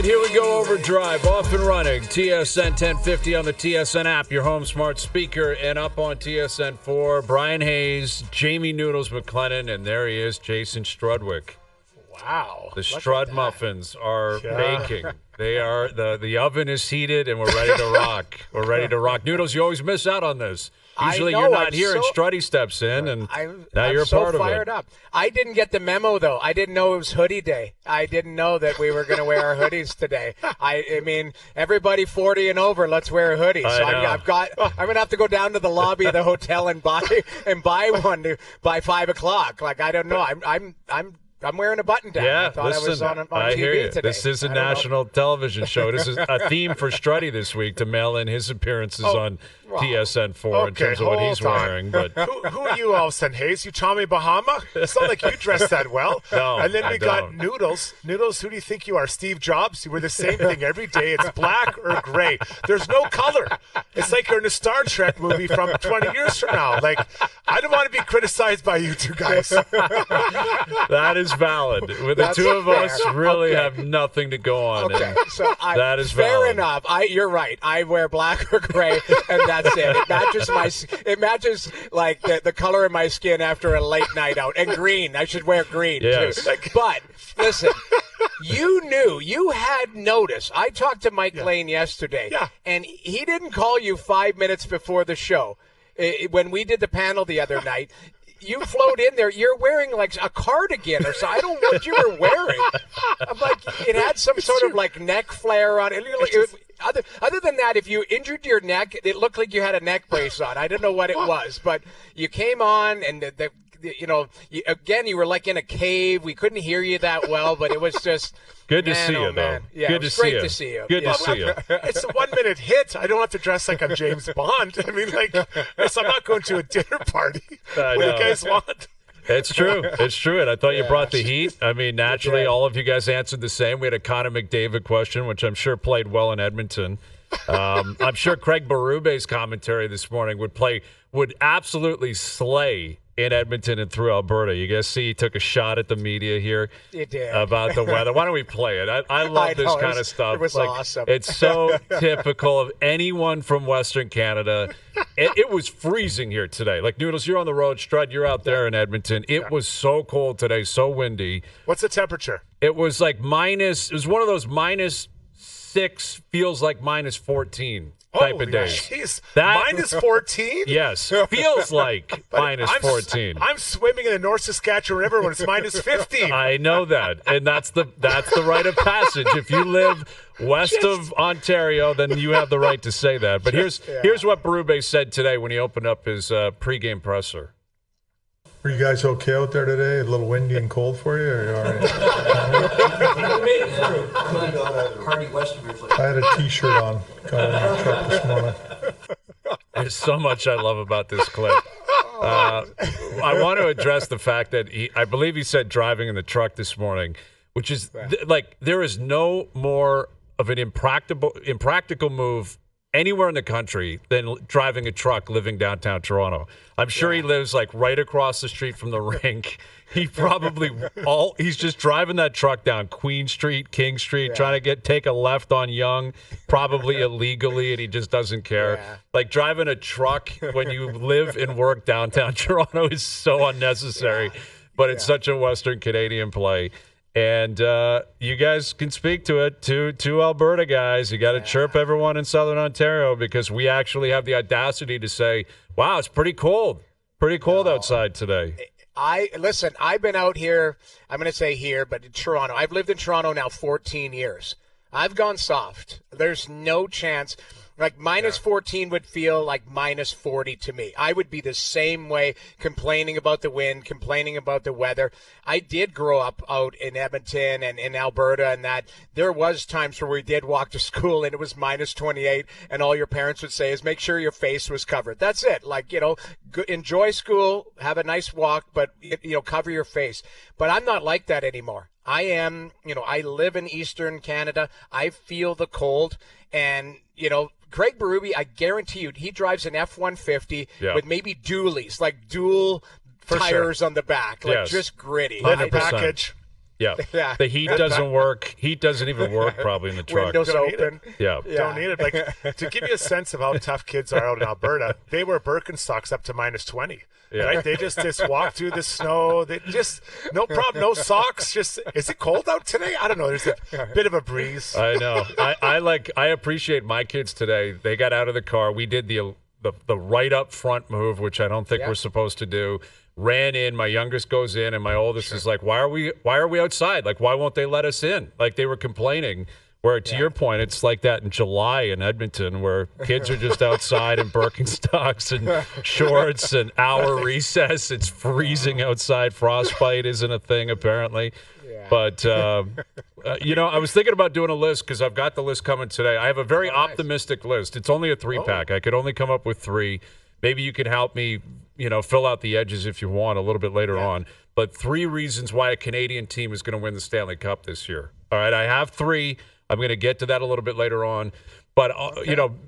right, here we go. Overdrive, off and running. TSN 1050 on the TSN app, your home smart speaker, and up on TSN 4. Bryan Hayes, Jamie Noodles McLennan, and there he is, Jason Strudwick. Wow. The Strud muffins are baking. They are the oven is heated, and we're ready to rock. We're ready to rock. Noodles, you always miss out on this. Usually you're not here, and Struddy steps in, and now you're a part of it. I'm so fired up. I didn't get the memo, though. I didn't know it was hoodie day. I didn't know that we were going to wear our hoodies today. I mean, everybody 40 and over, let's wear a hoodie. So I'm going to have to go down to the lobby of the hotel and buy one by 5 o'clock. Like, I don't know. I'm wearing a button down. Yeah, I thought I was on I TV hear you. today. This is a national television show. This is a theme for Struddy this week to mail in his appearances on TSN 4 in terms of what he's wearing. But who are you all of a sudden, Hayes? You Tommy Bahama? It's not like you dress that well. No, and then I we got don't. Noodles. Noodles, who do you think you are? Steve Jobs? You wear the same thing every day. It's black or gray. There's no color. It's like you're in a Star Trek movie from 20 years from now. Like, I don't want to be criticized by you two guys. that is valid. The two of us really have nothing to go on. Okay, so that is fair valid. enough. You're right. I wear black or gray, and that's it. It matches like the color of my skin after a late night out. And green. I should wear green too. But listen, you had notice. I talked to Mike Lane yesterday, and he didn't call you 5 minutes before the show. When we did the panel the other night, you float in there. You're wearing like a cardigan or so. I don't know what you were wearing. I'm like, it had some sort of like neck flare on it. Other than that, if you injured your neck, it looked like you had a neck brace on. I don't know what it was, but you came on and you were like in a cave. We couldn't hear you that well, but it was just good to see you, though. Yeah, good it was to great see you. to see you. Good to see you. It's a 1 minute hit. I don't have to dress like I'm James Bond. I mean, like, I'm not going to a dinner party. What do you guys want? It's true. It's true. And I thought you brought the heat. I mean, naturally, all of you guys answered the same. We had a Connor McDavid question, which I'm sure played well in Edmonton. I'm sure Craig Berube's commentary this morning would absolutely slay in Edmonton and through Alberta. You guys see he took a shot at the media here about the weather. Why don't we play it? I love this kind of stuff. It was awesome. It's so typical of anyone from Western Canada. It was freezing here today. Like, Noodles, you're on the road. Strud, you're out there in Edmonton. It was so cold today, so windy. What's the temperature? It was like it was one of those -6, feels like -14 type of days. Jeez. -14? Yes. Feels like -14. I'm swimming in the North Saskatchewan River when it's -15. I know that. And that's the rite of passage. If you live west of Ontario, then you have the right to say that. But here's what Berube said today when he opened up his pregame presser. Were you guys okay out there today? A little windy and cold for you? Or are you all right? I had a T-shirt on. Got in my truck this morning. There's so much I love about this clip. I want to address the fact that I believe he said driving in the truck this morning, which is there is no more of an impractical move anywhere in the country than driving a truck living downtown Toronto. I'm sure he lives like right across the street from the rink. He probably he's just driving that truck down Queen Street, King Street, trying to take a left on Yonge, probably illegally, and he just doesn't care. Yeah. Like, driving a truck when you live and work downtown Toronto is so unnecessary, but it's such a Western Canadian play. And you guys can speak to it, to Alberta guys. You got to chirp everyone in Southern Ontario, because we actually have the audacity to say, wow, it's pretty cold. Pretty cold outside today. Listen, I've been out here, I'm going to say here, but in Toronto. I've lived in Toronto now 14 years. I've gone soft. There's no chance. Like, -14 would feel like -40 to me. I would be the same way, complaining about the wind, complaining about the weather. I did grow up out in Edmonton and in Alberta, and that there was times where we did walk to school and it was -28, and all your parents would say is make sure your face was covered. That's it. Like, enjoy school, have a nice walk, but, cover your face. But I'm not like that anymore. I live in Eastern Canada. I feel the cold, and, Craig Berube, I guarantee you, he drives an F-150 with maybe dualies, like dual tires on the back, just gritty. Leather package. Yeah. Yeah. The heat doesn't work. Heat doesn't even work probably in the truck. Windows open. Yeah. Don't need it. Like, to give you a sense of how tough kids are out in Alberta, they wear Birkenstocks up to -20. Yeah. Right? They just walk through the snow. They just no problem, no socks. Just, is it cold out today? I don't know. There's a bit of a breeze. I know. I appreciate my kids today. They got out of the car. We did the right up front move, which I don't think we're supposed to do. Ran in. My youngest goes in, and my oldest is like, "Why are we outside? Like, why won't they let us in?" Like, they were complaining. Where, to your point, it's like that in July in Edmonton, where kids are just outside in Birkenstocks and shorts and hour recess. It's freezing outside. Frostbite isn't a thing, apparently. Yeah. But, I was thinking about doing a list because I've got the list coming today. I have a very optimistic list. It's only a 3-pack. I could only come up with 3. Maybe you can help me, fill out the edges if you want a little bit later on. But 3 reasons why a Canadian team is going to win the Stanley Cup this year. All right, I have 3. I'm going to get to that a little bit later on. But,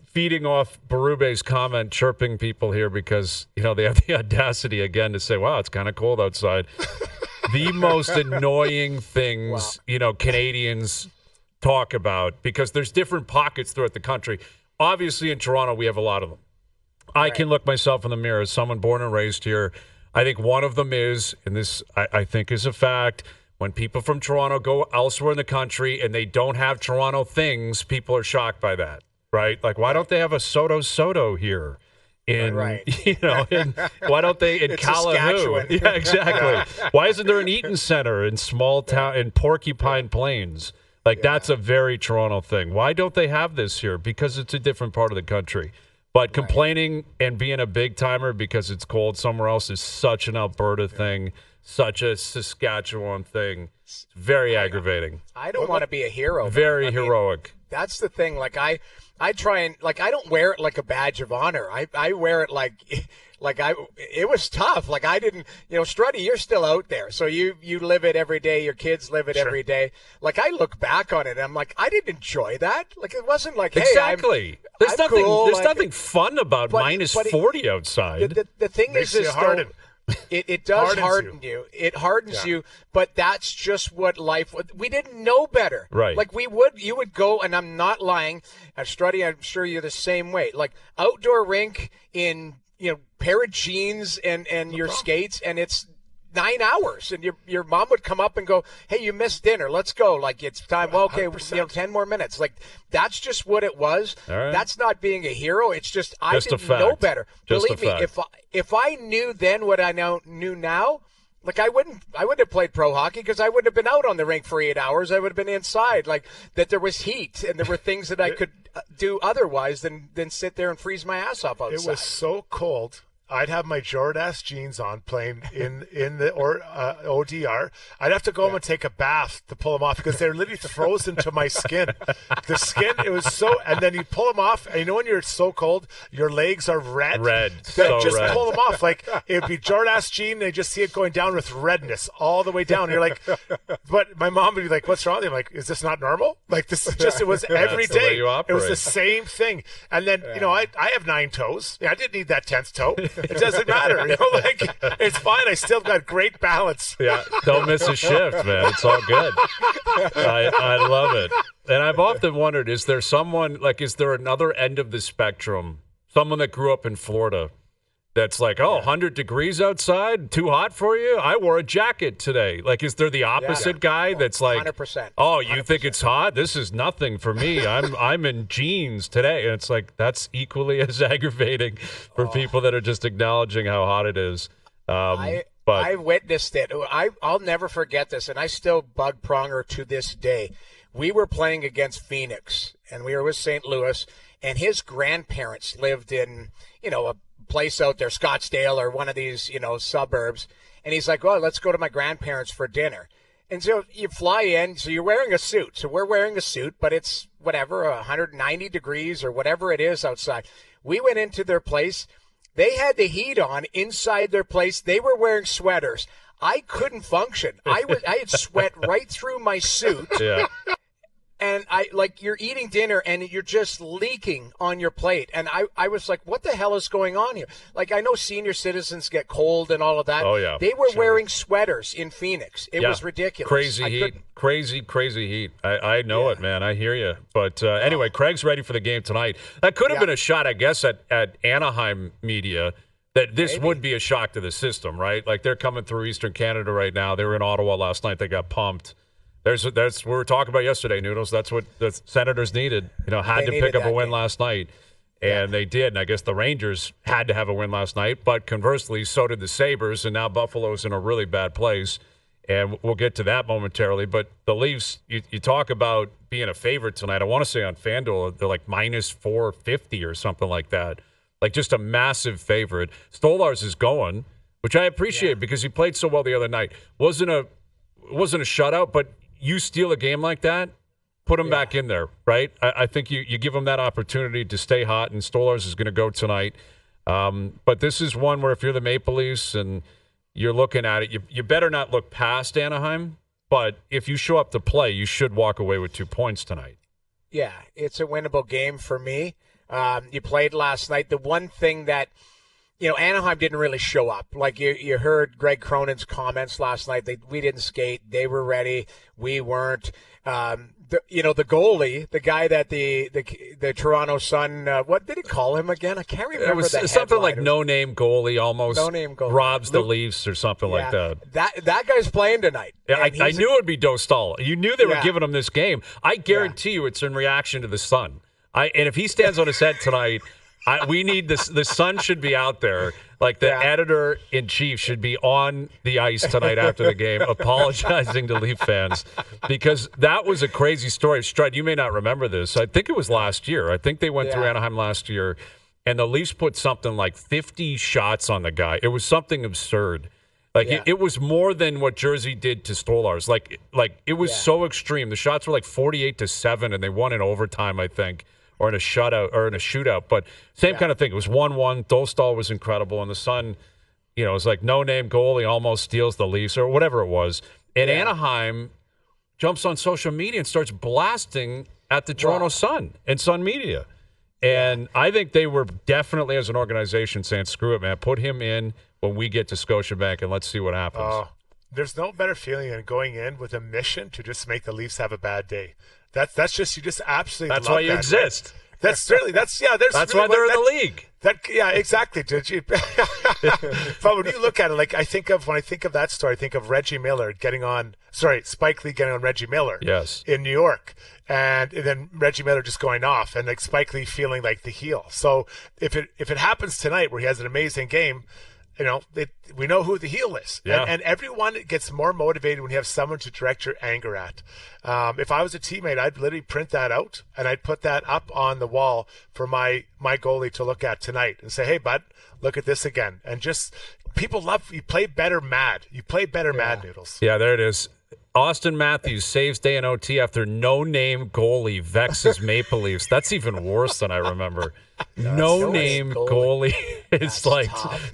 feeding off Berube's comment, chirping people here because, they have the audacity again to say, wow, it's kind of cold outside. The most annoying things, Canadians talk about, because there's different pockets throughout the country. Obviously, in Toronto, we have a lot of them. I can look myself in the mirror as someone born and raised here. I think one of them is, and this I think is a fact, when people from Toronto go elsewhere in the country and they don't have Toronto things, people are shocked by that, right? Like, why don't they have a Soto here? In why don't they in Calahoo? Yeah, exactly. Why isn't there an Eaton Center in small town in Porcupine Plains? Like, that's a very Toronto thing. Why don't they have this here? Because it's a different part of the country. But complaining and being a big timer because it's cold somewhere else is such an Alberta thing, such a Saskatchewan thing. It's very aggravating. I don't want to be a hero. Very heroic. That's the thing. Like, I try and, like, I don't wear it like a badge of honor. I wear it like it was tough. Like, I didn't, Struddy, you're still out there. So you live it every day. Your kids live it every day. Like, I look back on it and I'm like, I didn't enjoy that. Like, it wasn't like, hey, exactly. There's nothing. Cool. There's nothing fun about -40 outside. The thing Makes is, you harden. It does harden you. It hardens you, but that's just what life. We didn't know better, right? Like, you would go, and I'm not lying. Struddy, I'm sure you're the same way. Like, outdoor rink in pair of jeans and your skates, and it's 9 hours, and your mom would come up and go, "Hey, you missed dinner. Let's go. Like, it's time." Well, okay, 10 more minutes. Like, that's just what it was. Right. That's not being a hero. It's just I didn't know know better. Just Believe me, if I knew then what I knew now, like, I wouldn't have played pro hockey because I wouldn't have been out on the rink for 8 hours. I would have been inside. Like, that there was heat and there were things that I could do otherwise than sit there and freeze my ass off outside. It was so cold. I'd have my Jordache jeans on playing in the ODR. I'd have to go home and take a bath to pull them off because they're literally frozen to my skin. The skin, it was so, and then you pull them off, and when you're so cold, your legs are red. Just pull them off. Like, it'd be Jordache jean, they just see it going down with redness all the way down. You're like, but my mom would be like, "What's wrong?" I'm like, "Is this not normal?" Like, this is just, it was every day. It was the same thing. And then, I have 9 toes. Yeah, I didn't need that 10th toe. It doesn't matter. Like, it's fine. I still got great balance. Yeah, don't miss a shift, man. It's all good. I love it. And I've often wondered, is there another end of the spectrum, someone that grew up in Florida that's like, 100 degrees outside, too hot for you? I wore a jacket today. Like, is there the opposite guy that's like, 100%. Oh, you think it's hot? This is nothing for me. I'm in jeans today. And it's like, that's equally as aggravating for people that are just acknowledging how hot it is. But I witnessed it. I'll never forget this, and I still bug Pronger to this day. We were playing against Phoenix, and we were with St. Louis, and his grandparents lived in, a place out there, Scottsdale or one of these, suburbs. And he's like, "Well, let's go to my grandparents for dinner." And so you fly in, so you're wearing a suit. So we're wearing a suit, but it's whatever, 190 degrees or whatever it is outside. We went into their place. They had the heat on inside their place. They were wearing sweaters. I couldn't function. I had sweat right through my suit. Yeah. and you're eating dinner and you're just leaking on your plate. And I was like, what the hell is going on here? Like, I know senior citizens get cold and all of that. Oh, yeah. They were wearing sweaters in Phoenix. It was ridiculous. Crazy heat. Crazy heat. I know it, man. I hear you. But anyway, Craig's ready for the game tonight. That could have been a shot, I guess, at Anaheim media, that this would be a shock to the system, right? Like, they're coming through Eastern Canada right now. They were in Ottawa last night. They got pumped. That's what we were talking about yesterday, Noodles. That's what the Senators needed. Had to pick up a win last night, and they did. And I guess the Rangers had to have a win last night, but conversely, so did the Sabres, and now Buffalo's in a really bad place, and we'll get to that momentarily. But the Leafs, you talk about being a favorite tonight. I want to say on FanDuel, they're like minus 450 or something like that. Like, just a massive favorite. Stolarz is going, which I appreciate because he played so well the other night. Wasn't a shutout, but you steal a game like that, put him back in there, right? I think you give him that opportunity to stay hot, and Stolarz is going to go tonight. But this is one where if you're the Maple Leafs and you're looking at it, you better not look past Anaheim. But if you show up to play, you should walk away with 2 points tonight. Yeah, it's a winnable game for me. You played last night. The one thing that, Anaheim didn't really show up. Like you heard Greg Cronin's comments last night. We didn't skate. They were ready. We weren't. The goalie, the guy that the Toronto Sun, what did he call him again? I can't remember. It was something like no-name goalie, almost no-name goalie. Robs the Leafs or something like that. That guy's playing tonight. Yeah, I knew it would be Dostal. You knew they were giving him this game. I guarantee you it's in reaction to the Sun. And if he stands on his head tonight, we need this. The Sun should be out there. Like the editor-in-chief should be on the ice tonight after the game, apologizing to Leaf fans, because that was a crazy story. Strud, you may not remember this. I think it was last year. I think they went through Anaheim last year, and the Leafs put something like 50 shots on the guy. It was something absurd. It was more than what Jersey did to Stolarz. Like it was so extreme. The shots were like 48-7, and they won in overtime, I think. Or in a shootout, but same kind of thing. It was 1-1. Dostal was incredible, and the Sun, it was like no-name goalie almost steals the Leafs or whatever it was. And Anaheim jumps on social media and starts blasting at the Toronto Sun and Sun Media. And I think they were definitely, as an organization, saying, screw it, man. Put him in when we get to Scotiabank, and let's see what happens. There's no better feeling than going in with a mission to just make the Leafs have a bad day. That's just, you just absolutely that's love why you that, exist. Right? That's really that's why they're in the league. Exactly. Did you? But when you look at it, when I think of that story, I think of Spike Lee getting on Reggie Miller. Yes. In New York, and then Reggie Miller just going off, and like Spike Lee feeling like the heel. So if it happens tonight where he has an amazing game, we know who the heel is. Yeah. And everyone gets more motivated when you have someone to direct your anger at. If I was a teammate, I'd literally print that out, and I'd put that up on the wall for my goalie to look at tonight and say, hey, bud, look at this again. And just, people love, you play better mad. You play better mad, Noodles. Yeah, there it is. Austin Matthews saves day in OT after no-name goalie vexes Maple Leafs. That's even worse than I remember. No-name goalie is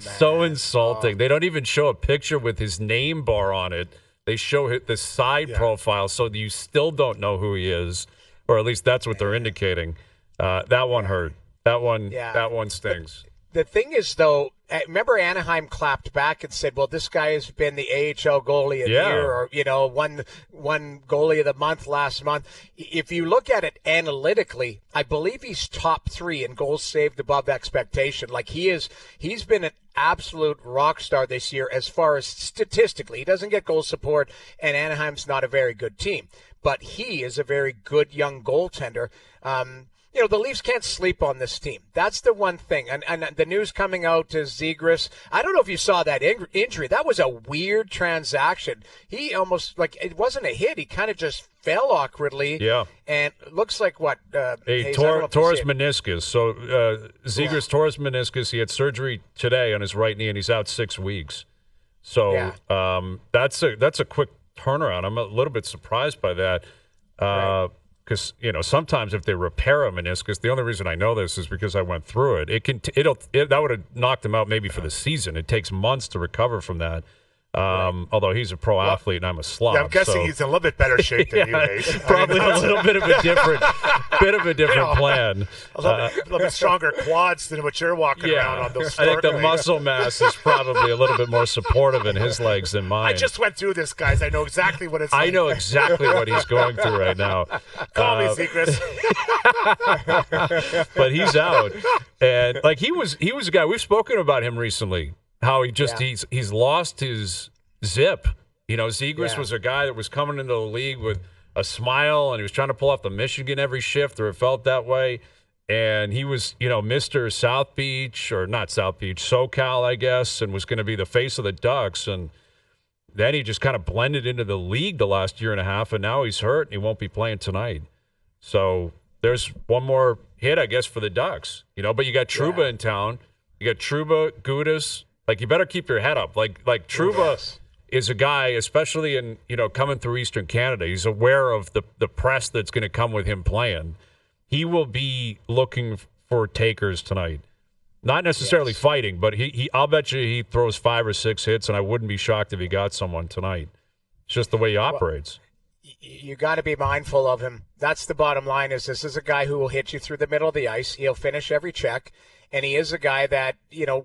so insulting. They don't even show a picture with his name bar on it. They show the side profile, so you still don't know who he is, or at least that's what they're indicating. That one hurt. That one stings. The thing is, though, remember Anaheim clapped back and said, well, this guy has been the AHL goalie of the year, or, one goalie of the month last month. If you look at it analytically, I believe he's top 3 in goals saved above expectation. Like he's been an absolute rock star this year as far as statistically. He doesn't get goal support, and Anaheim's not a very good team. But he is a very good young goaltender. The Leafs can't sleep on this team. That's the one thing. And the news coming out is Zegras. I don't know if you saw that injury. That was a weird transaction. He almost, it wasn't a hit. He kind of just fell awkwardly. Yeah. And it looks like what? He tore his meniscus. So Zegras tore his meniscus. He had surgery today on his right knee, and he's out 6 weeks. So that's a quick turnaround. I'm a little bit surprised by that. Because sometimes if they repair a meniscus, the only reason I know this is because I went through it. That would have knocked him out maybe for the season. It takes months to recover from that. Although he's a pro athlete and I'm a slob. Yeah, I'm guessing he's in a little bit better shape than you, Hayes. Probably a little bit of a different plan. A little bit stronger quads than what you're walking around on those. I think the muscle mass is probably a little bit more supportive in his legs than mine. I just went through this, guys. I know exactly what it's like. I know exactly what he's going through right now. Call me, Zegras. But he's out. And like he was a guy, we've spoken about him recently. How he just he's lost his zip. Zegras was a guy that was coming into the league with a smile, and he was trying to pull off the Michigan every shift, or it felt that way. And he was, Mr. South Beach, or not South Beach, SoCal, I guess, and was going to be the face of the Ducks. And then he just kind of blended into the league the last year and a half, and now he's hurt, and he won't be playing tonight. So there's one more hit, I guess, for the Ducks. But you got Trouba in town. You got Trouba, Gudas. Like, you better keep your head up. Like Trouba is a guy, especially in, coming through Eastern Canada. He's aware of the press that's going to come with him playing. He will be looking for takers tonight. Not necessarily fighting, but I'll bet you he throws 5 or 6 hits, and I wouldn't be shocked if he got someone tonight. It's just the way he operates. You got to be mindful of him. That's the bottom line. This is a guy who will hit you through the middle of the ice. He'll finish every check. And he is a guy that,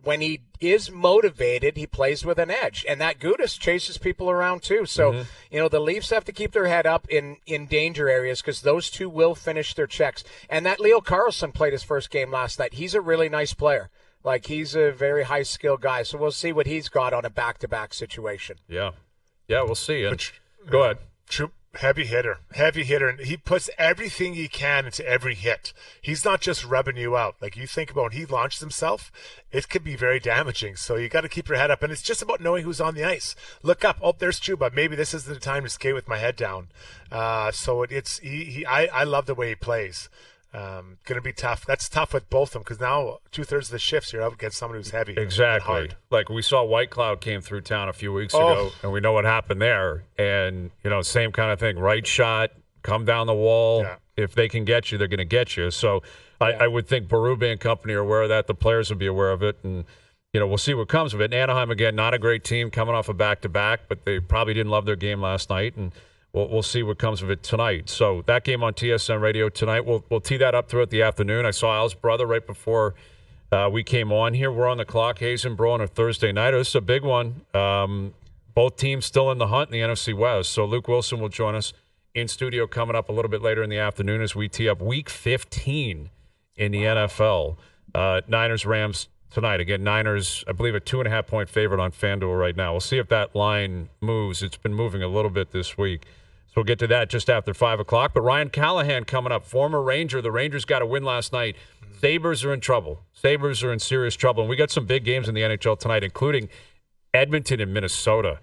when he is motivated, he plays with an edge. And that Gudas chases people around too. So, the Leafs have to keep their head up in danger areas because those two will finish their checks. And that Leo Carlsson played his first game last night. He's a really nice player. Like, he's a very high-skill guy. So we'll see what he's got on a back-to-back situation. Yeah. Yeah, we'll see. And go ahead. Heavy hitter, and he puts everything he can into every hit. He's not just rubbing you out. Like, you think about when he launches himself, it could be very damaging. So you got to keep your head up, and it's just about knowing who's on the ice. Look up. Oh, there's Trouba. Maybe this is the time to skate with my head down. I love the way he plays. Going to be tough. That's tough with both of them because now 2/3 of the shifts you're up against someone who's heavy. Exactly. Like we saw White Cloud came through town a few weeks ago, and we know what happened there. And, same kind of thing. Right shot, come down the wall. Yeah. If they can get you, they're going to get you. So I would think Berube and company are aware of that. The players will be aware of it. And, we'll see what comes of it. And Anaheim, again, not a great team coming off a back-to-back, but they probably didn't love their game last night. And we'll see what comes of it tonight. So that game on TSN Radio tonight, we'll tee that up throughout the afternoon. I saw Al's brother right before we came on here. We're on the clock, Hayes and Bro, on a Thursday night. This is a big one. Both teams still in the hunt in the NFC West. So Luke Wilson will join us in studio coming up a little bit later in the afternoon as we tee up Week 15 in the NFL. Niners-Rams tonight. Again, Niners, I believe, a 2.5-point favorite on FanDuel right now. We'll see if that line moves. It's been moving a little bit this week. So we'll get to that just after 5 o'clock. But Ryan Callahan coming up, former Ranger. The Rangers got a win last night. Sabres are in trouble. Sabres are in serious trouble. And we got some big games in the NHL tonight, including Edmonton and Minnesota.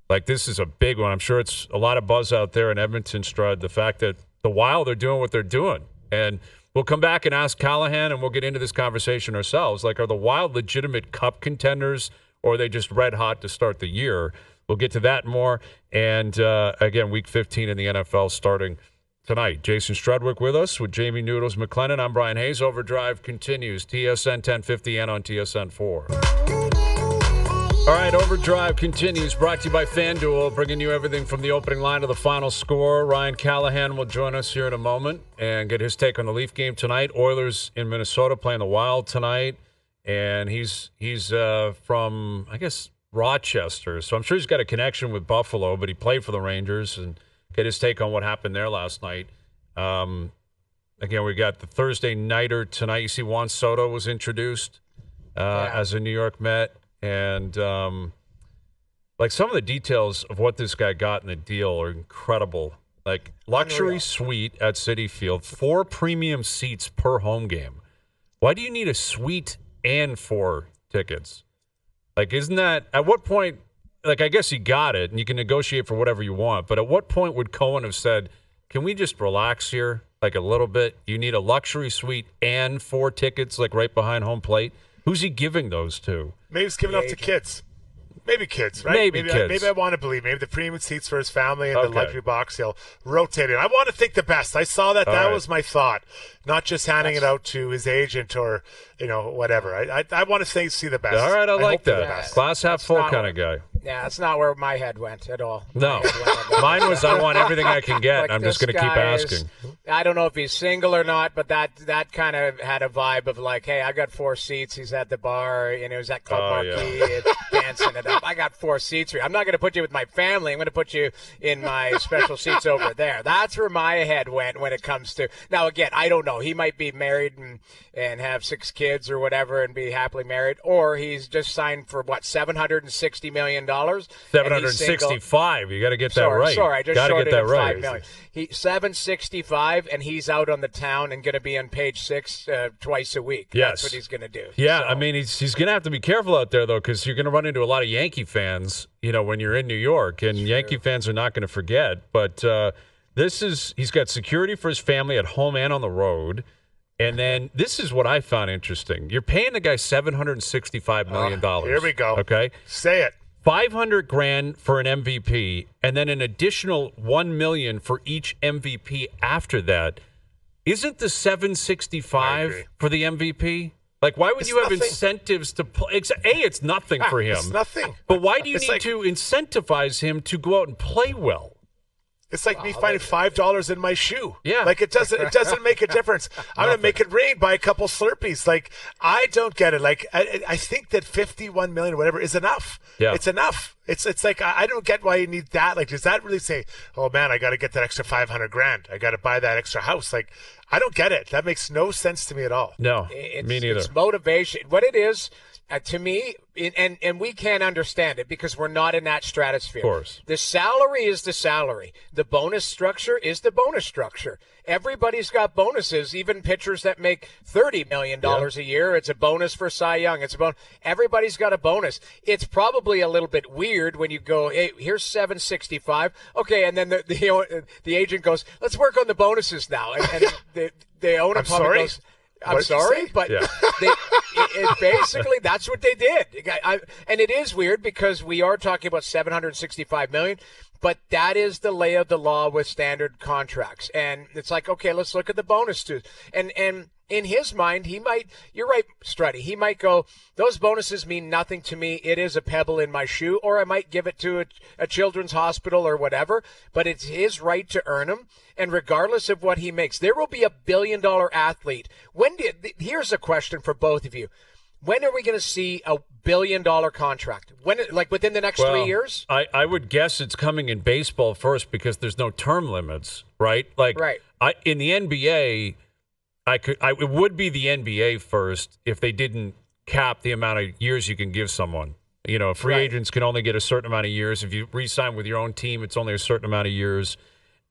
Like, this is a big one. I'm sure it's a lot of buzz out there in Edmonton, Strud, the fact that the Wild are doing what they're doing. And we'll come back and ask Callahan, and we'll get into this conversation ourselves. Like, are the Wild legitimate cup contenders, or are they just red hot to start the year? We'll get to that more. And, again, Week 15 in the NFL starting tonight. Jason Strudwick with us with Jamie Noodles McLennan. I'm Bryan Hayes. Overdrive continues. TSN 1050 and on TSN 4. All right, Overdrive continues. Brought to you by FanDuel, bringing you everything from the opening line to the final score. Ryan Callahan will join us here in a moment and get his take on the Leaf game tonight. Oilers in Minnesota playing the Wild tonight. And he's from, I guess, Rochester, so I'm sure he's got a connection with Buffalo, but he played for the Rangers, and get his take on what happened there last night. Again, we got the Thursday nighter tonight. You see Juan Soto was introduced as a New York Met, and like some of the details of what this guy got in the deal are incredible. Like luxury suite at Citi Field, 4 premium seats per home game. Why do you need a suite and 4 tickets? Like, isn't that, at what point, like, I guess you got it, and you can negotiate for whatever you want, but at what point would Cohen have said, can we just relax here, like, a little bit? You need a luxury suite and 4 tickets, like, right behind home plate? Who's he giving those to? Maybe he's giving up to kids. Maybe kids, right? Maybe kids. Maybe I want to believe. Maybe the premium seats for his family and the luxury box, he'll rotate it. I want to think the best. I saw that. That was my thought. Not just handing it out to his agent or, whatever. I want to see the best. All right, I like that. Glass half full kind of guy. Yeah, that's not where my head went at all. No. Mine was I want everything I can get, and I'm just going to keep asking. I don't know if he's single or not, but that kind of had a vibe of like, hey, I got 4 seats. He's at the bar. He was at Club Marquee dancing it up. I got 4 seats here. I'm not going to put you with my family. I'm going to put you in my special seats over there. That's where my head went when it comes to. Now, again, I don't know. He might be married and have 6 kids or whatever and be happily married, or he's just signed for, what, $760 million? 765. You got to get that right. Sorry, I just shorted that him right. $5 million. He 765, and he's out on the town and going to be on Page 6 twice a week. Yes. That's what he's going to do. Yeah, so. I mean, he's going to have to be careful out there, though, because you're going to run into a lot of Yankee fans, when you're in New York, and Yankee fans are not going to forget. But he's got security for his family at home and on the road. And then this is what I found interesting. You're paying the guy $765 million. Here we go. Okay? Say it. $500,000 for an MVP, and then an additional $1 million for each MVP after that. Isn't the $765 for the MVP? Like, why would you have incentives to play? It's nothing for him. It's nothing. But why do you need to incentivize him to go out and play well? It's like me finding $5 in my shoe. Yeah. Like it doesn't make a difference. I'm going to make it rain by a couple Slurpees. Like, I don't get it. Like, I think that $51 million or whatever is enough. Yeah. It's enough. It's like, I don't get why you need that. Like, does that really say, oh man, I got to get that extra $500,000. I got to buy that extra house. Like, I don't get it. That makes no sense to me at all. No, me neither. It's motivation. What it is, to me, and we can't understand it because we're not in that stratosphere. Of course. The salary is the salary. The bonus structure is the bonus structure. Everybody's got bonuses, even pitchers that make $30 million a year. It's a bonus for Cy Young. It's a bonus. Everybody's got a bonus. It's probably a little bit weird when you go, hey, here's $765. Okay, and then the agent goes, let's work on the bonuses now. And the owner probably goes, I'm sorry, but basically that's what they did. And it is weird because we are talking about $765 million, but that is the lay of the law with standard contracts. And it's like, okay, let's look at the bonus too. And in his mind, he might, you're right, Struddy, he might go, those bonuses mean nothing to me. It is a pebble in my shoe, or I might give it to a children's hospital or whatever, but it's his right to earn them. And regardless of what he makes, there will be $1 billion athlete. Here's a question for both of you. When are we going to see $1 billion contract? When, like within the next 3 years? I would guess it's coming in baseball first because there's no term limits, right? Like, right. In the NBA, it would be the NBA first if they didn't cap the amount of years you can give someone. Free agents can only get a certain amount of years. If you re-sign with your own team, it's only a certain amount of years.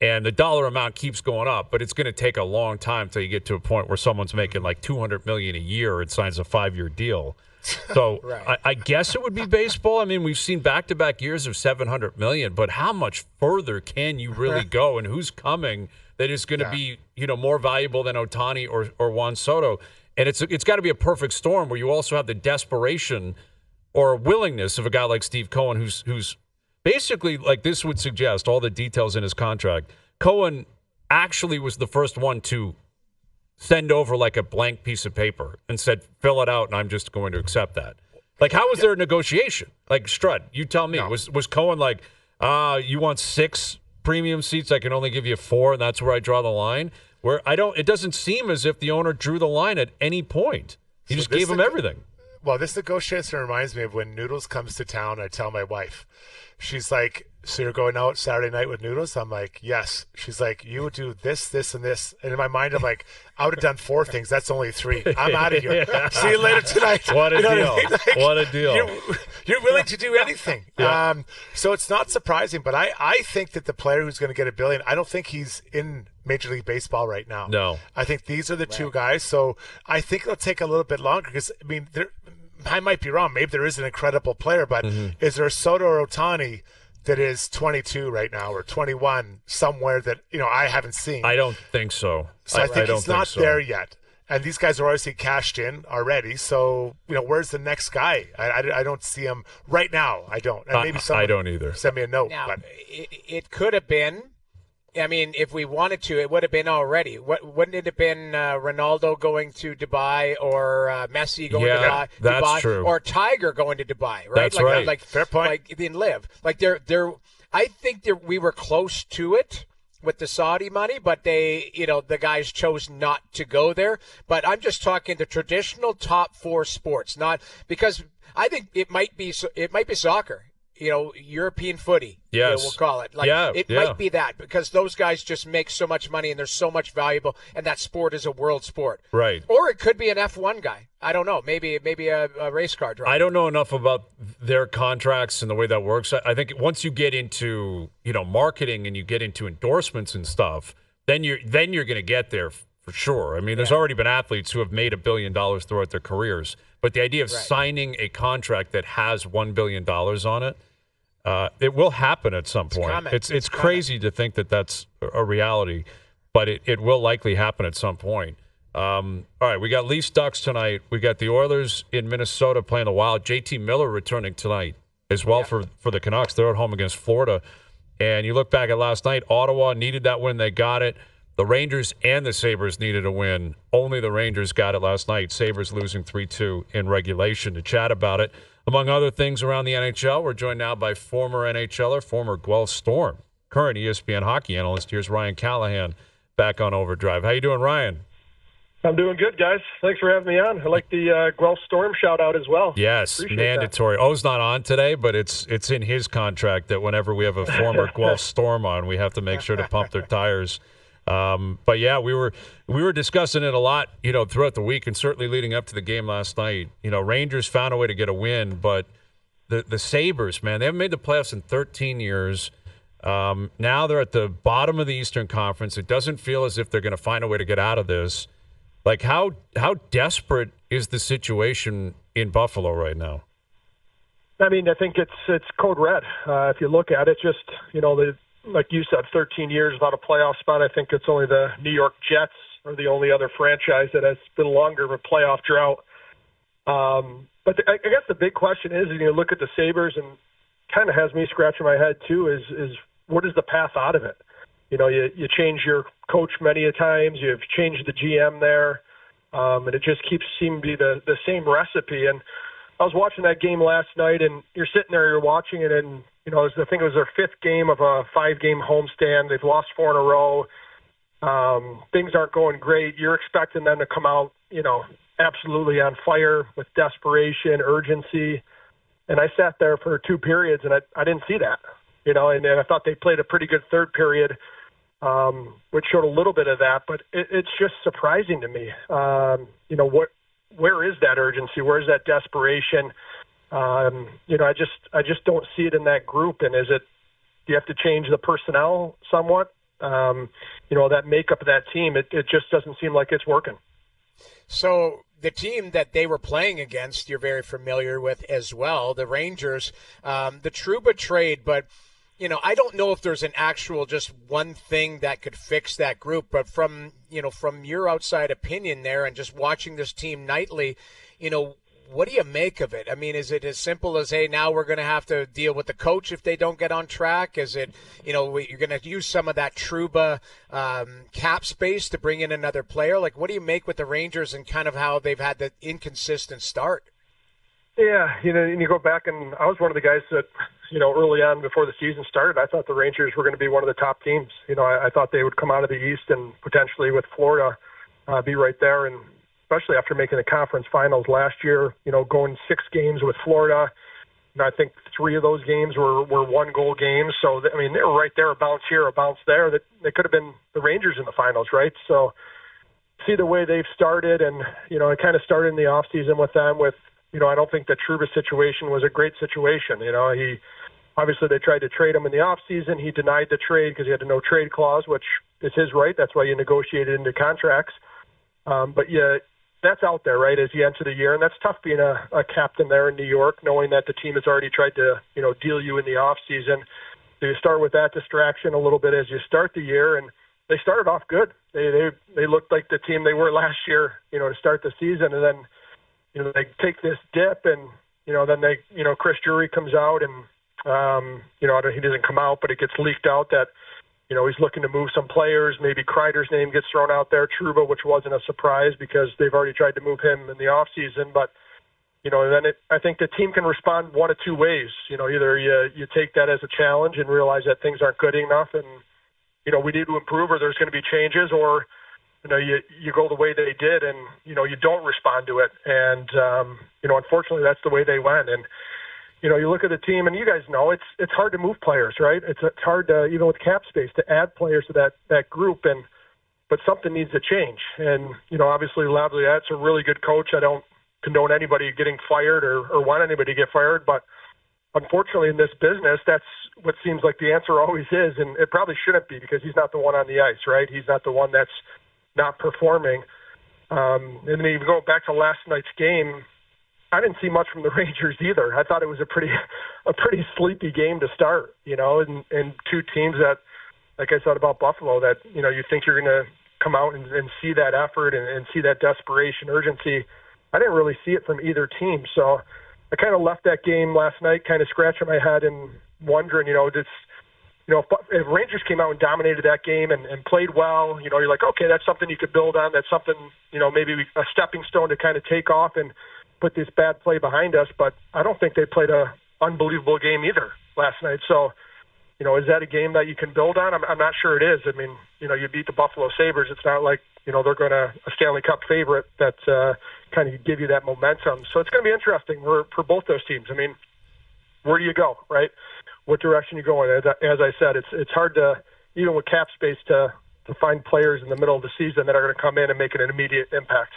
And the dollar amount keeps going up, but it's going to take a long time until you get to a point where someone's making like $200 million a year and signs a 5-year deal. So I guess it would be baseball. I mean, we've seen back-to-back years of $700 million, but how much further can you really go? And who's coming that is going to be more valuable than Ohtani or Juan Soto? And it's got to be a perfect storm where you also have the desperation or willingness of a guy like Steve Cohen, who's basically, like this would suggest, all the details in his contract. Cohen actually was the first one to send over like a blank piece of paper and said, fill it out, and I'm just going to accept that. Like, how was there a negotiation? Like, Strud, you tell me. No. Was Cohen like, you want 6 premium seats? I can only give you 4, and that's where I draw the line? Where it doesn't seem as if the owner drew the line at any point. He just gave him everything. Well, this negotiation reminds me of when Noodles comes to town. I tell my wife, she's like, so you're going out Saturday night with Noodles? I'm like, yes. She's like, you would do this, this, and this. And in my mind, I'm like, I would have done 4 things. That's only 3. I'm out of here. See you later tonight. What a deal. Like, what a deal. You're willing to do anything. Yeah. So it's not surprising, but I think that the player who's going to get $1 billion, I don't think he's in Major League Baseball right now. No. I think these are the 2 guys. So I think it'll take a little bit longer because, I mean, I might be wrong. Maybe there is an incredible player, but is there a Soto or Ohtani that is 22 right now or 21 somewhere that I haven't seen? I don't think so. So I think he's not there yet. And these guys are obviously cashed in already. So where's the next guy? I don't see him right now. I don't. And maybe I don't either. Send me a note. Now, but it could have been I mean, if we wanted to, it would have been already. Wouldn't it have been Ronaldo going to Dubai or Messi going to Dubai? That's true. Or Tiger going to Dubai, right? That's right. Like, fair point. Like in Live. Like I think we were close to it with the Saudi money, but the guys chose not to go there. But I'm just talking the traditional top 4 sports, not because I think it might be soccer. European footy, yes, we'll call it. Might be that because those guys just make so much money and they're so much valuable, and that sport is a world sport. Right. Or it could be an F1 guy. I don't know. Maybe a race car driver. I don't know enough about their contracts and the way that works. I think once you get into marketing and you get into endorsements and stuff, then you're going to get there for sure. I mean, there's already been athletes who have made $1 billion throughout their careers, but the idea of signing a contract that has $1 billion on it. It will happen at some point. It's crazy to think that that's a reality, but it will likely happen at some point. All right, we got Leafs Ducks tonight. We got the Oilers in Minnesota playing the Wild. JT Miller returning tonight as well for the Canucks. They're at home against Florida. And you look back at last night, Ottawa needed that win. They got it. The Rangers and the Sabres needed a win. Only the Rangers got it last night. Sabres losing 3-2 in regulation. To chat about it, among other things around the NHL, we're joined now by former NHLer, former Guelph Storm, current ESPN Hockey analyst. Here's Ryan Callahan back on Overdrive. How you doing, Ryan? I'm doing good, guys. Thanks for having me on. I like the Guelph Storm shout-out as well. Yes, appreciate mandatory. That. O's not on today, but it's in his contract that whenever we have a former Guelph Storm on, we have to make sure to pump their tires. But yeah, we were discussing it a lot, throughout the week and certainly leading up to the game last night. Rangers found a way to get a win, but the Sabres, man, they haven't made the playoffs in 13 years. Now they're at the bottom of the Eastern Conference. It doesn't feel as if they're going to find a way to get out of this. Like how desperate is the situation in Buffalo right now? I mean, I think it's code red. If you look at it, just like you said, 13 years without a playoff spot. I think it's only the New York Jets are the only other franchise that has been longer of a playoff drought. But I guess the big question is, you look at the Sabres and kind of has me scratching my head too, is what is the path out of it? You change your coach many a times. You've changed the GM there, and it just keeps seeming to be the same recipe. And I was watching that game last night, and you're sitting there, you're watching it, and I think it was their 5th game of a 5-game homestand. They've lost 4 in a row. Things aren't going great. You're expecting them to come out, absolutely on fire with desperation, urgency. And I sat there for 2 periods, and I didn't see that, and I thought they played a pretty good third period, which showed a little bit of that. But it's just surprising to me. Where is that urgency? Where is that desperation? I just don't see it in that group. And do you have to change the personnel somewhat? That makeup of that team, it just doesn't seem like it's working. So the team that they were playing against, you're very familiar with as well, the Rangers, the Trouba trade, but I don't know if there's an actual just one thing that could fix that group, but from your outside opinion there and just watching this team nightly, what do you make of it? I mean, is it as simple as, hey, now we're going to have to deal with the coach if they don't get on track? Is it, you're going to use some of that Trouba cap space to bring in another player? Like, what do you make with the Rangers and kind of how they've had the inconsistent start? Yeah, and you go back, and I was one of the guys that, early on before the season started, I thought the Rangers were going to be one of the top teams. I thought they would come out of the East and potentially with Florida be right there, and especially after making the conference finals last year, going 6 games with Florida. And I think 3 of those games were 1-goal games. So, they were right there, a bounce here, a bounce there. That they could have been the Rangers in the finals, right? So see the way they've started, and, it kind of started in the offseason with them with, I don't think the Trouba situation was a great situation. Obviously they tried to trade him in the offseason. He denied the trade because he had a no-trade clause, which is his right. That's why you negotiated into contracts. But yeah, that's out there, right, as you enter the year. And that's tough being a captain there in New York, knowing that the team has already tried to, deal you in the offseason. So you start with that distraction a little bit as you start the year, and they started off good. They looked like the team they were last year, to start the season. And then, they take this dip, and, then Chris Drury comes out and, he doesn't come out, but it gets leaked out that, he's looking to move some players. Maybe Kreider's name gets thrown out there. Trouba, which wasn't a surprise because they've already tried to move him in the offseason. But, then I think the team can respond one of two ways. Either you take that as a challenge and realize that things aren't good enough and, we need to improve or there's going to be changes, or, you go the way they did and, you don't respond to it. And, unfortunately, that's the way they went. And, you look at the team, and you guys know it's hard to move players, right? It's hard to, even with cap space, to add players to that group, but something needs to change. And, obviously, Lavallier's a really good coach. I don't condone anybody getting fired or want anybody to get fired, but unfortunately in this business, that's what seems like the answer always is, and it probably shouldn't be because he's not the one on the ice, right? He's not the one that's not performing. And then you go back to last night's game, I didn't see much from the Rangers either. I thought it was a pretty sleepy game to start, and two teams that, like I said about Buffalo, that, you think you're going to come out and see that effort and see that desperation, urgency. I didn't really see it from either team. So I kind of left that game last night kind of scratching my head and wondering, if Rangers came out and dominated that game and played well, you're like, okay, that's something you could build on. That's something, maybe a stepping stone to kind of take off and put this bad play behind us. But I don't think they played a unbelievable game either last night. So, is that a game that you can build on? I'm not sure it is. I mean, you beat the Buffalo Sabres. It's not like, they're going to a Stanley Cup favorite that kind of give you that momentum. So it's going to be interesting for both those teams. I mean, where do you go, right? What direction you go in? As I said, it's hard to, even with cap space, to find players in the middle of the season that are going to come in and make an immediate impact.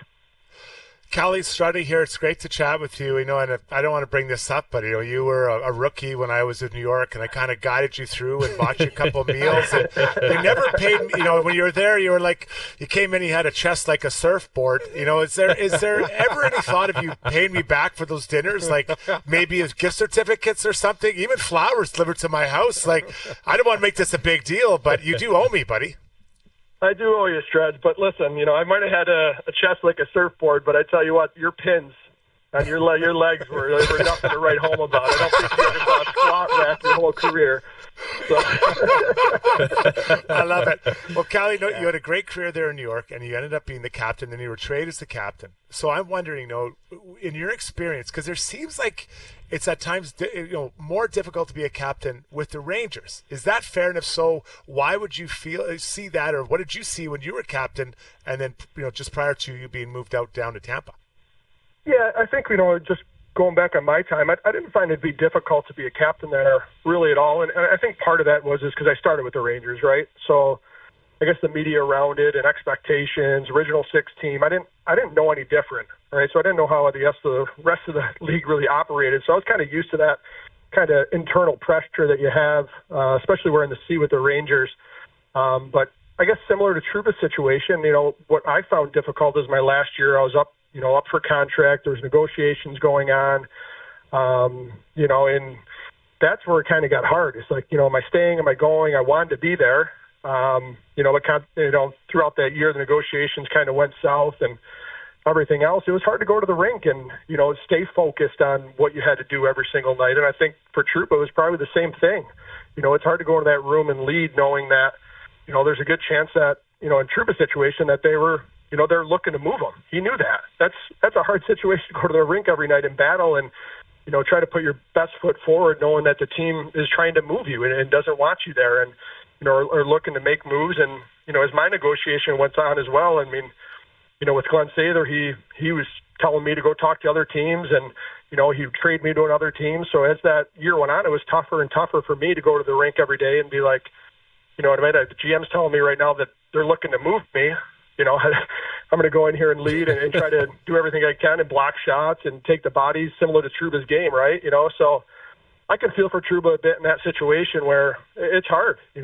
Callie Struddy here. It's great to chat with you. And I don't want to bring this up, but you were a rookie when I was in New York, and I kind of guided you through and bought you a couple of meals. And they never paid me. When you were there, you were like, you came in, you had a chest like a surfboard. Is there ever any thought of you paying me back for those dinners, like maybe as gift certificates or something, even flowers delivered to my house? Like, I don't want to make this a big deal, but you do owe me, buddy. I do owe you, Struds, but listen, I might have had a chest like a surfboard, but I tell you what, your pins on your legs were nothing to write home about. I don't think you ever saw a squat rack your whole career. So. I love it. Well, Callie, you had a great career there in New York, and you ended up being the captain, and you were traded as the captain. So I'm wondering, in your experience, because there seems like it's at times more difficult to be a captain with the Rangers. Is that fair? And if so, why would you see that, or what did you see when you were captain, and then just prior to you being moved down to Tampa? Yeah, I think just going back on my time, I didn't find it to be difficult to be a captain there really at all, and I think part of that was because I started with the Rangers, right? So I guess the media around it and expectations, original six team, I didn't know any different, right? So I didn't know how the rest of the league really operated. So I was kind of used to that kind of internal pressure that you have, especially we're in the sea with the Rangers. But I guess similar to Trouba's situation, what I found difficult is my last year I was up for contract. There was negotiations going on, and that's where it kind of got hard. It's like, am I staying? Am I going? I wanted to be there. But throughout that year, the negotiations kind of went south and everything else. It was hard to go to the rink and, stay focused on what you had to do every single night. And I think for Trouba, it was probably the same thing. It's hard to go into that room and lead knowing that, there's a good chance that, in Trouba's situation that they were, they're looking to move him. He knew that. That's a hard situation to go to the rink every night in battle and, try to put your best foot forward knowing that the team is trying to move you and doesn't want you there and, are looking to make moves. And, as my negotiation went on as well, I mean, with Glenn Sather, he was telling me to go talk to other teams and, he'd trade me to another team. So as that year went on, it was tougher and tougher for me to go to the rink every day and be like, the GM's telling me right now that they're looking to move me. I'm going to go in here and lead and try to do everything I can and block shots and take the bodies similar to Trouba's game, right? So I can feel for Trouba a bit in that situation where it's hard, and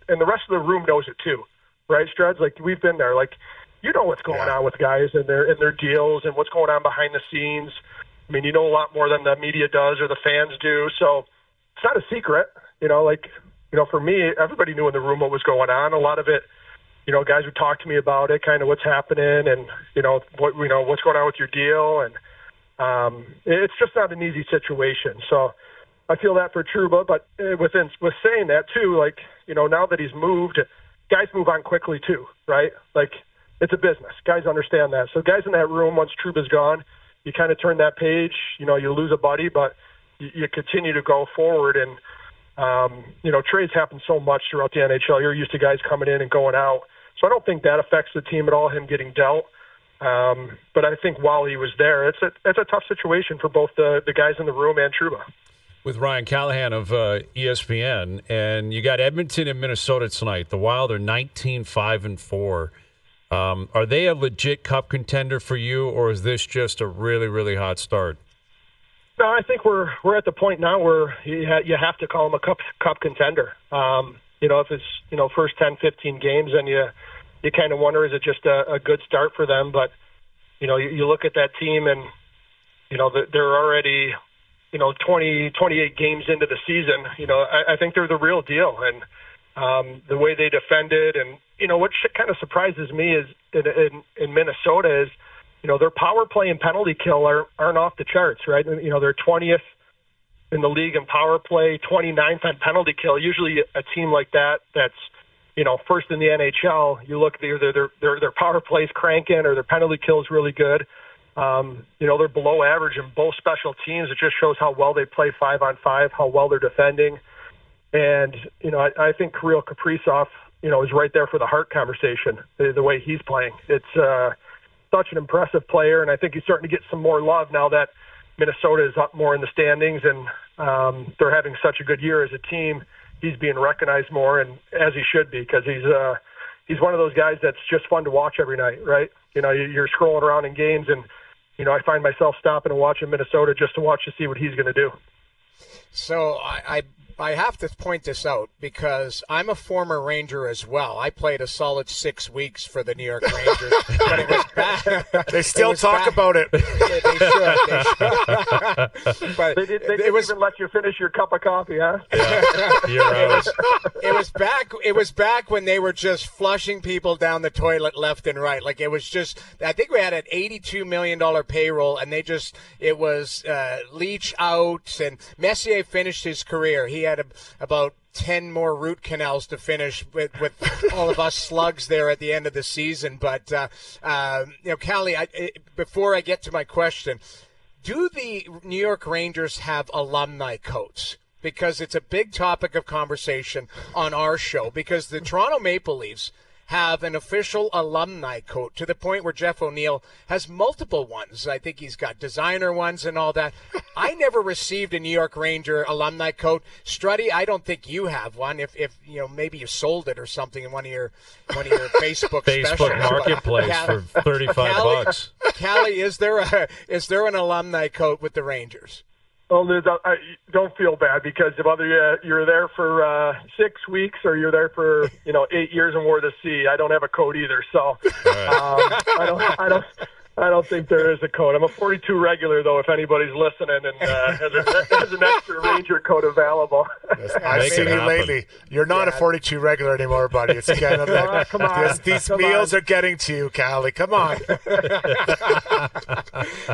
the rest of the room knows it too, right, Struds? Like, we've been there. Like, what's going on with guys and their deals and what's going on behind the scenes. I mean, a lot more than the media does or the fans do. So it's not a secret, for me, everybody knew in the room what was going on. A lot of it, guys would talk to me about it, kind of what's happening and, what's going on with your deal. And it's just not an easy situation. So I feel that for Trouba, but with saying that too, like, now that he's moved, guys move on quickly too, right? Like, it's a business. Guys understand that. So guys in that room, once Trouba's gone, you kind of turn that page. You lose a buddy, but you continue to go forward. And, trades happen so much throughout the NHL. You're used to guys coming in and going out. So I don't think that affects the team at all, him getting dealt. But I think while he was there, it's a tough situation for both the guys in the room and Trouba. With Ryan Callahan of ESPN, and you got Edmonton and Minnesota tonight. The Wild are 19-5-4. Are they a legit cup contender for you, or is this just a really, really hot start? No, I think we're at the point now where you have to call them a cup contender. If it's first 10, 15 games, then you kind of wonder, is it just a good start for them? But you look at that team, and they're already 28 games into the season. I think they're the real deal, and the way they defended, and what kind of surprises me is in Minnesota is their power play and penalty kill aren't off the charts, right? They're 20th in the league in power play, 29th on penalty kill. Usually a team like that's first in the NHL, you look at either their power plays cranking or their penalty kill is really good. They're below average in both special teams. It just shows how well they play 5-on-5, how well they're defending. And, I think Kirill Kaprizov, is right there for the Hart conversation, the way he's playing. It's such an impressive player, and I think he's starting to get some more love now that Minnesota is up more in the standings, and they're having such a good year as a team. He's being recognized more, and as he should be, because he's one of those guys that's just fun to watch every night, right? You're scrolling around in games, and I find myself stopping and watching Minnesota just to see what he's going to do. So I have to point this out because I'm a former Ranger as well. I played a solid 6 weeks for the New York Rangers, but it was bad. They still talk about it. They should. But they didn't even let you finish your cup of coffee, huh? Yeah, you're right. It was back when they were just flushing people down the toilet left and right. Like, it was just, I think we had an $82 million payroll, and it was Leach out, and Messier finished his career. He had about 10 more root canals to finish with all of us slugs there at the end of the season. But, Callie, before I get to my question, do the New York Rangers have alumni coats? Because it's a big topic of conversation on our show, because the Toronto Maple Leafs have an official alumni coat to the point where Jeff O'Neill has multiple ones. I think he's got designer ones and all that. I never received a New York Ranger alumni coat. Struddy, I don't think you have one. If maybe you sold it or something in one of your Facebook specials. Marketplace for $35. Callie, is there an alumni coat with the Rangers? Well, I don't feel bad, because if whether you're there for 6 weeks or you're there for 8 years and wore the sea, I don't have a coat either. So I don't think there is a coat. I'm a 42 regular, though, if anybody's listening and has an extra Ranger coat available. I've seen you lately. You're not a 42 regular anymore, buddy. It's kind of come on. These meals are getting to you, Callie. Come on.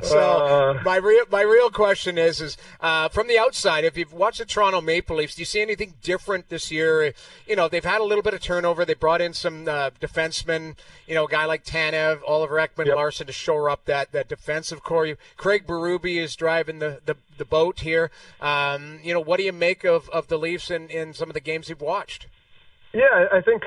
So my real question is from the outside, if you've watched the Toronto Maple Leafs, do you see anything different this year? They've had a little bit of turnover. They brought in some defensemen, a guy like Tanev, Oliver Ekman, Larson to shore up that defensive core. Craig Berube is driving the boat here. What do you make of the Leafs in some of the games you've watched? Yeah, I think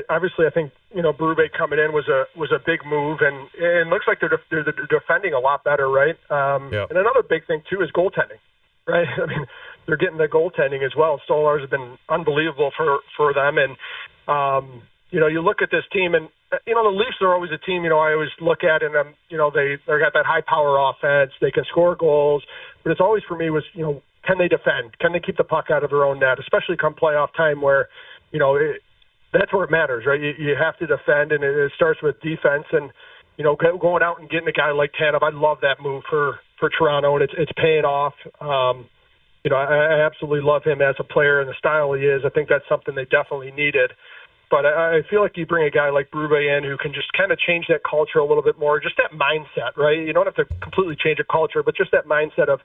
obviously I think Berube coming in was a big move, and it looks like they're defending a lot better, right? And another big thing too is goaltending, right? I mean, they're getting the goaltending as well. Stolarz has been unbelievable for them, and you look at this team, and the Leafs are always a team. I always look at, and they got that high power offense. They can score goals, but it's always for me was can they defend? Can they keep the puck out of their own net, especially come playoff time where that's where it matters, right? You have to defend, and it starts with defense. And going out and getting a guy like Tanev, I love that move for Toronto, and it's paying off. I absolutely love him as a player and the style he is. I think that's something they definitely needed. But I feel like you bring a guy like Berube in who can just kind of change that culture a little bit more, just that mindset, right? You don't have to completely change a culture, but just that mindset of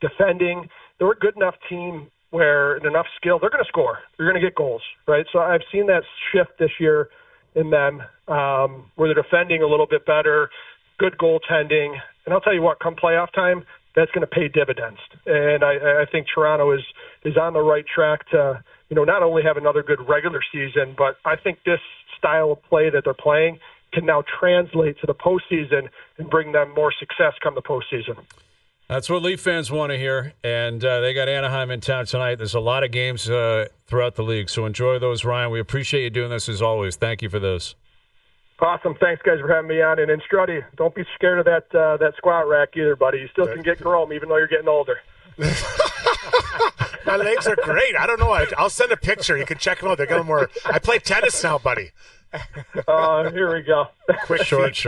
defending. They're a good enough team where in enough skill, they're going to score. They're going to get goals, right? So I've seen that shift this year in them where they're defending a little bit better, good goaltending. And I'll tell you what, come playoff time, that's going to pay dividends. And I think Toronto is on the right track to, not only have another good regular season, but I think this style of play that they're playing can now translate to the postseason and bring them more success come the postseason. That's what Leaf fans want to hear, and they got Anaheim in town tonight. There's a lot of games throughout the league, so enjoy those, Ryan. We appreciate you doing this as always. Thank you for this. Awesome. Thanks, guys, for having me on. And Struddy, don't be scared of that squat rack either, buddy. You still can get chrome even though you're getting older. My legs are great. I don't know. I'll send a picture. You can check them out. They're getting more. I play tennis now, buddy. Here we go. Quick shorts.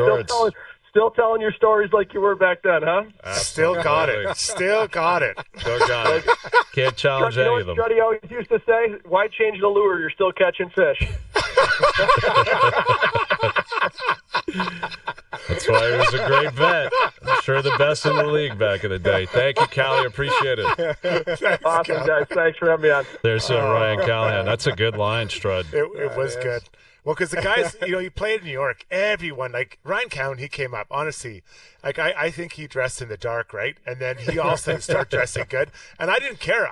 Still telling your stories like you were back then, huh? Still got it. Still got it. Can't challenge any of them. Struddy always used to say, why change the lure? You're still catching fish. That's why it was a great bet. I'm sure the best in the league back in the day. Thank you, Callie. Appreciate it. Awesome, guys. Thanks for having me on. There's Ryan Callahan. That's a good line, Strud. It was good. Well, because the guys, you played in New York. Everyone, like Ryan Callahan, he came up. Honestly, like I think he dressed in the dark, right? And then he also started dressing good. And I didn't care.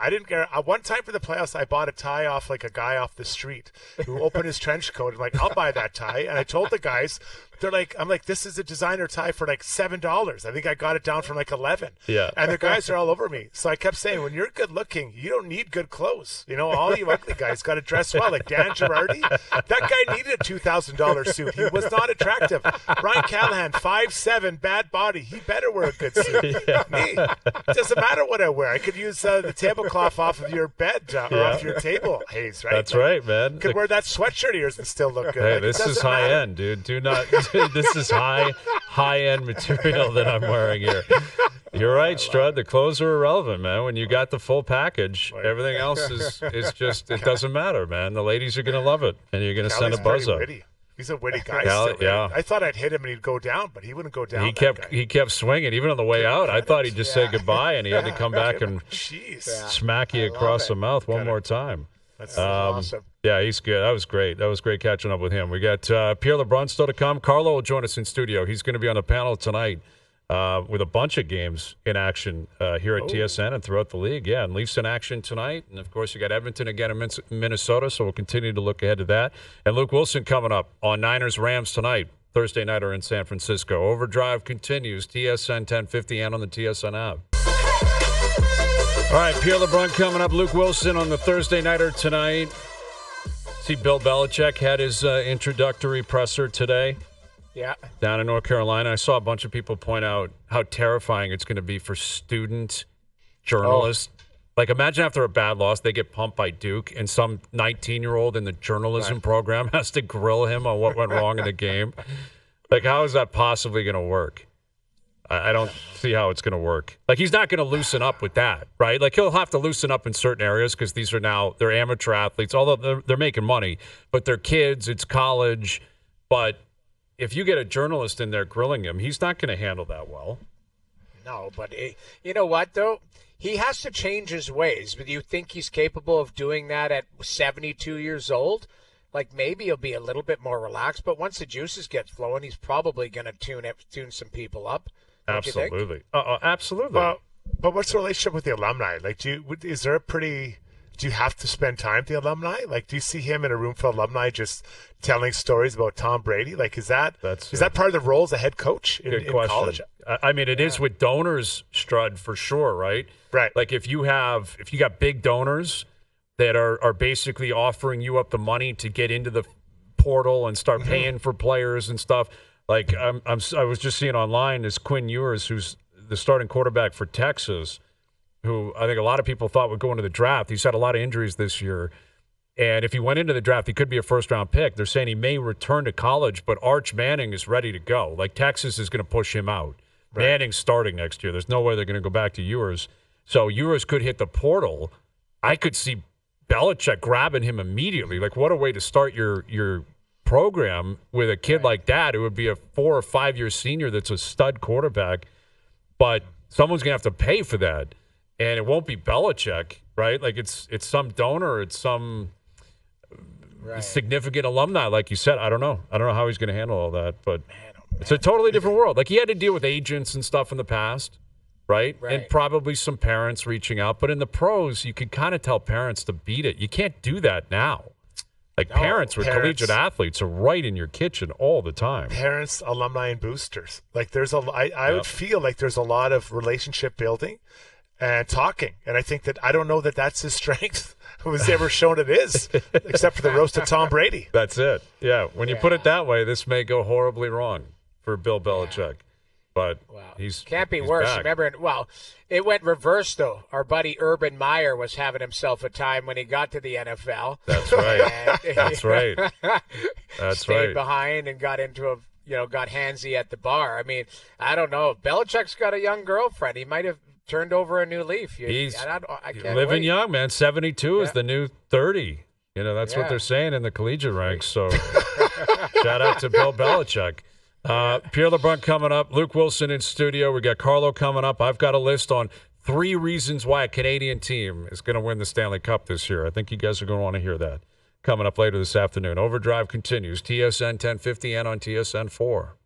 One time for the playoffs, I bought a tie off like a guy off the street who opened his trench coat. I'm like, I'll buy that tie. And I told the guys, I'm like, this is a designer tie for like $7. I think I got it down from like 11. Yeah. And the guys are all over me. So I kept saying, when you're good looking, you don't need good clothes. All you ugly guys got to dress well. Like Dan Girardi, that guy needed a $2,000 suit. He was not attractive. Ryan Callahan, 5'7", bad body. He better wear a good suit. Yeah. Me, it doesn't matter what I wear. I could use the tablecloth off of your bed or off your table, Hayes, right? That's right, man. Could wear that sweatshirt of yours and still look good. Hey, this is high end, dude. Do not. This is high end material that I'm wearing here. You're right, Strud. The clothes are irrelevant, man. When you got the full package, everything else is just, it doesn't matter, man. The ladies are going to love it, and you're going to send a buzz up. He's a witty guy. Yeah. I thought I'd hit him and he'd go down, but he wouldn't go down. He kept swinging, even on the way out. I thought he'd just say goodbye, and he had to come back and smack you across the mouth one more time. That's awesome. Yeah, he's good. That was great. That was great catching up with him. We got Pierre LeBrun still to come. Carlo will join us in studio. He's going to be on the panel tonight with a bunch of games in action here at TSN and throughout the league. Yeah, and Leafs in action tonight. And, of course, you got Edmonton again in Minnesota, so we'll continue to look ahead to that. And Luke Wilson coming up on Niners-Rams tonight, Thursday nighter in San Francisco. Overdrive continues, TSN 1050 and on the TSN app. All right, Pierre LeBrun coming up. Luke Wilson on the Thursday nighter tonight. See, Bill Belichick had his introductory presser today. Yeah. Down in North Carolina. I saw a bunch of people point out how terrifying it's going to be for student journalists. Like, imagine after a bad loss, they get pumped by Duke, and some 19-year-old in the journalism program has to grill him on what went wrong in the game. Like, how is that possibly going to work? I don't see how it's going to work. Like, he's not going to loosen up with that, right? Like, he'll have to loosen up in certain areas because these are now, they're amateur athletes, although they're making money. But they're kids, it's college. But if you get a journalist in there grilling him, he's not going to handle that well. No, but you know what, though? He has to change his ways. But do you think he's capable of doing that at 72 years old? Like, maybe he'll be a little bit more relaxed. But once the juices get flowing, he's probably going to tune some people up. Absolutely. Absolutely. But what's the relationship with the alumni? Like, do you have to spend time with the alumni? Like, do you see him in a room full of alumni just telling stories about Tom Brady? Like, is that part of the role as a head coach in college? I mean, it is with donors, Strud, for sure, right? Right. Like, if you got big donors that are basically offering you up the money to get into the portal and start paying for players and stuff. Like, I was just seeing online is Quinn Ewers, who's the starting quarterback for Texas, who I think a lot of people thought would go into the draft. He's had a lot of injuries this year. And if he went into the draft, he could be a first-round pick. They're saying he may return to college, but Arch Manning is ready to go. Like, Texas is going to push him out. Right. Manning's starting next year. There's no way they're going to go back to Ewers. So Ewers could hit the portal. I could see Belichick grabbing him immediately. Like, what a way to start your program with a kid like that. It would be a 4 or 5 year senior that's a stud quarterback, but someone's gonna have to pay for that. and it won't be Belichick, right? Like it's some donor, it's some significant alumni, like you said. I don't know how he's going to handle all that, but it's a totally different world. Like he had to deal with agents and stuff in the past, right? And probably some parents reaching out. But in the pros, you could kind of tell parents to beat it. You can't do that now. Like parents with collegiate athletes are right in your kitchen all the time. Parents, alumni, and boosters. Like I would feel like there's a lot of relationship building and talking. And I think that I don't know that that's his strength. Who's ever shown it is, except for the roast of Tom Brady. That's it. Yeah. When you put it that way, this may go horribly wrong for Bill Belichick. But he's can't be worse. Back. Remember, it went reverse though. Our buddy Urban Meyer was having himself a time when he got to the NFL. That's right. That's right. That's stayed behind and got into got handsy at the bar. I mean, I don't know. Belichick's got a young girlfriend. He might have turned over a new leaf. He's I can't living wait. young, man. 72 is the new 30. That's what they're saying in the collegiate ranks. So shout out to Bill Belichick. Pierre LeBrun coming up. Luke Wilson in studio. We got Carlo coming up. I've got a list on 3 reasons why a Canadian team is going to win the Stanley Cup this year. I think you guys are going to want to hear that coming up later this afternoon. Overdrive continues. TSN 1050 and on TSN 4.